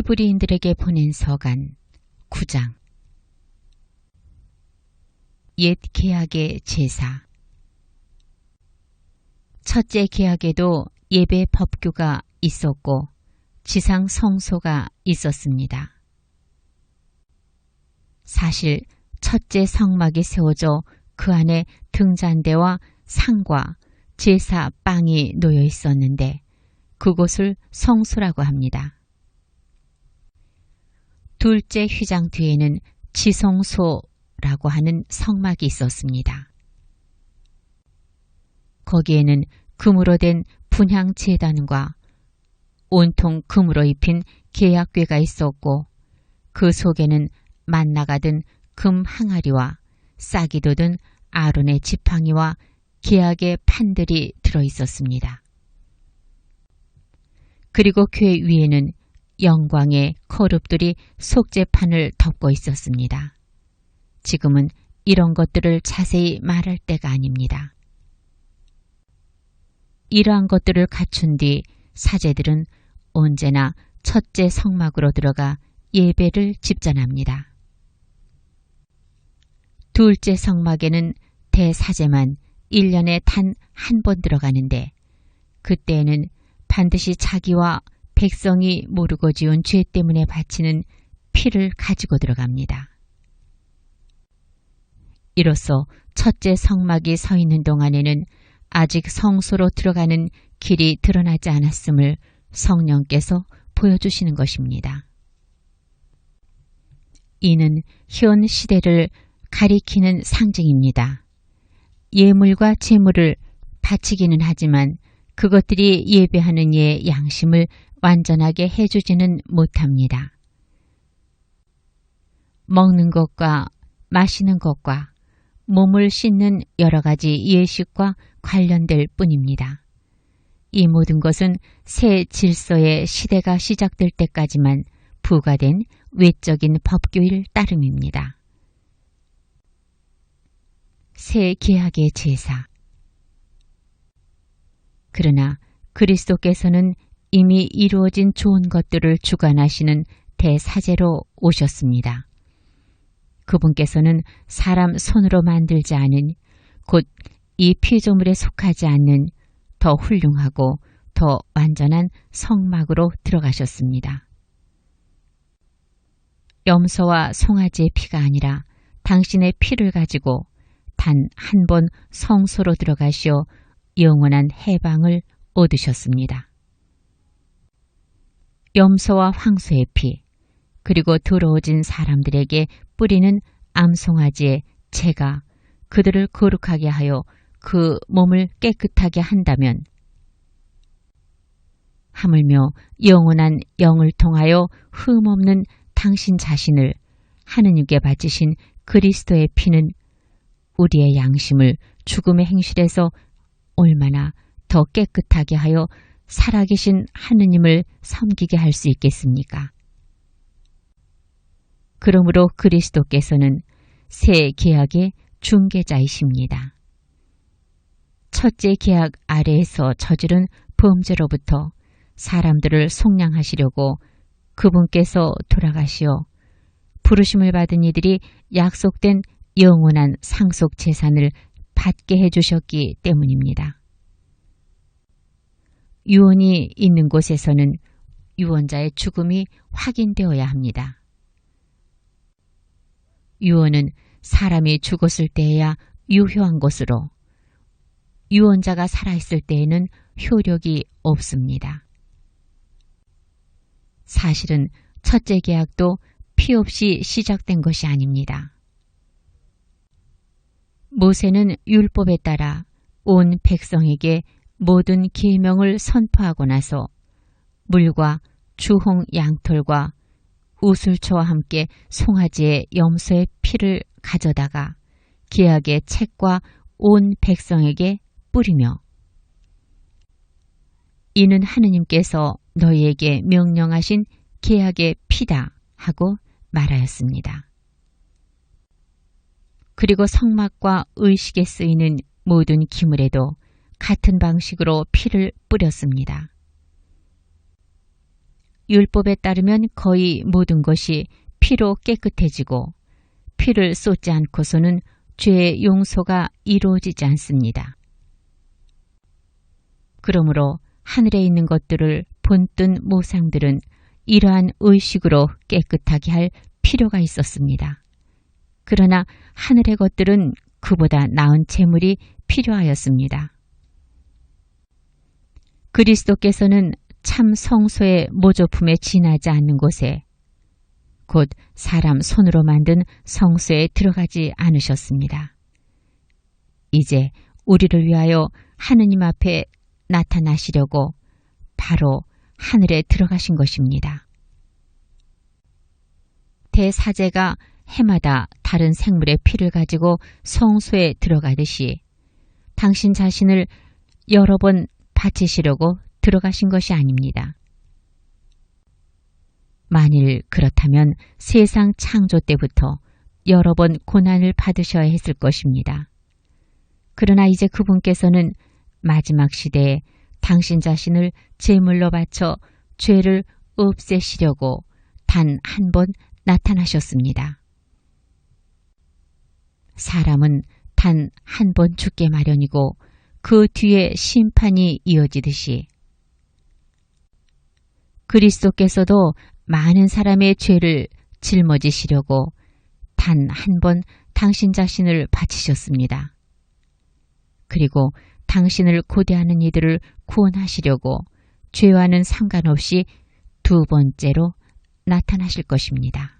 히브리인들에게 보낸 서간 9장. 옛 계약의 제사. 첫째 계약에도 예배 법규가 있었고 지상 성소가 있었습니다. 사실 첫째 성막이 세워져 그 안에 등잔대와 상과 제사 빵이 놓여 있었는데 그곳을 성소라고 합니다. 둘째 휘장 뒤에는 지성소라고 하는 성막이 있었습니다. 거기에는 금으로 된 분향제단과 온통 금으로 입힌 계약궤가 있었고 그 속에는 만나가 든 금 항아리와 싹이 돋은 아론의 지팡이와 계약의 판들이 들어있었습니다. 그리고 궤 위에는 영광의 거룹들이 속죄판을 덮고 있었습니다. 지금은 이런 것들을 자세히 말할 때가 아닙니다. 이러한 것들을 갖춘 뒤 사제들은 언제나 첫째 성막으로 들어가 예배를 집전합니다. 둘째 성막에는 대사제만 1년에 단 한 번 들어가는데 그때에는 반드시 자기와 백성이 모르고 지은 죄 때문에 바치는 피를 가지고 들어갑니다. 이로써 첫째 성막이 서 있는 동안에는 아직 성소로 들어가는 길이 드러나지 않았음을 성령께서 보여주시는 것입니다. 이는 현 시대를 가리키는 상징입니다. 예물과 제물을 바치기는 하지만 그것들이 예배하는 이의 양심을 완전하게 해주지는 못합니다. 먹는 것과 마시는 것과 몸을 씻는 여러 가지 예식과 관련될 뿐입니다. 이 모든 것은 새 질서의 시대가 시작될 때까지만 부과된 외적인 법규일 따름입니다. 새 계약의 제사. 그러나 그리스도께서는 이미 이루어진 좋은 것들을 주관하시는 대사제로 오셨습니다. 그분께서는 사람 손으로 만들지 않은 곧 이 피조물에 속하지 않는 더 훌륭하고 더 완전한 성막으로 들어가셨습니다. 염소와 송아지의 피가 아니라 당신의 피를 가지고 단 한 번 성소로 들어가시어 영원한 해방을 얻으셨습니다. 염소와 황소의 피, 그리고 더러워진 사람들에게 뿌리는 암송아지의 채가 그들을 거룩하게 하여 그 몸을 깨끗하게 한다면 하물며 영원한 영을 통하여 흠없는 당신 자신을 하느님께 바치신 그리스도의 피는 우리의 양심을 죽음의 행실에서 얼마나 더 깨끗하게 하여 살아계신 하느님을 섬기게 할 수 있겠습니까? 그러므로 그리스도께서는 새 계약의 중개자이십니다. 첫째 계약 아래에서 저지른 범죄로부터 사람들을 속량하시려고 그분께서 돌아가시어 부르심을 받은 이들이 약속된 영원한 상속 재산을 받게 해주셨기 때문입니다. 유언이 있는 곳에서는 유언자의 죽음이 확인되어야 합니다. 유언은 사람이 죽었을 때에야 유효한 것으로 유언자가 살아있을 때에는 효력이 없습니다. 사실은 첫째 계약도 피 없이 시작된 것이 아닙니다. 모세는 율법에 따라 온 백성에게 모든 계명을 선포하고 나서 물과 주홍 양털과 우슬초와 함께 송아지의 염소의 피를 가져다가 계약의 책과 온 백성에게 뿌리며 이는 하느님께서 너희에게 명령하신 계약의 피다 하고 말하였습니다. 그리고 성막과 의식에 쓰이는 모든 기물에도 같은 방식으로 피를 뿌렸습니다. 율법에 따르면 거의 모든 것이 피로 깨끗해지고 피를 쏟지 않고서는 죄의 용서가 이루어지지 않습니다. 그러므로 하늘에 있는 것들을 본뜬 모상들은 이러한 의식으로 깨끗하게 할 필요가 있었습니다. 그러나 하늘의 것들은 그보다 나은 제물이 필요하였습니다. 그리스도께서는 참 성소의 모조품에 지나지 않는 곳에 곧 사람 손으로 만든 성소에 들어가지 않으셨습니다. 이제 우리를 위하여 하느님 앞에 나타나시려고 바로 하늘에 들어가신 것입니다. 대사제가 해마다 다른 생물의 피를 가지고 성소에 들어가듯이 당신 자신을 여러 번 바치시려고 들어가신 것이 아닙니다. 만일 그렇다면 세상 창조 때부터 여러 번 고난을 받으셔야 했을 것입니다. 그러나 이제 그분께서는 마지막 시대에 당신 자신을 제물로 바쳐 죄를 없애시려고 단 한 번 나타나셨습니다. 사람은 단 한 번 죽게 마련이고 그 뒤에 심판이 이어지듯이 그리스도께서도 많은 사람의 죄를 짊어지시려고 단 한 번 당신 자신을 바치셨습니다. 그리고 당신을 고대하는 이들을 구원하시려고 죄와는 상관없이 두 번째로 나타나실 것입니다.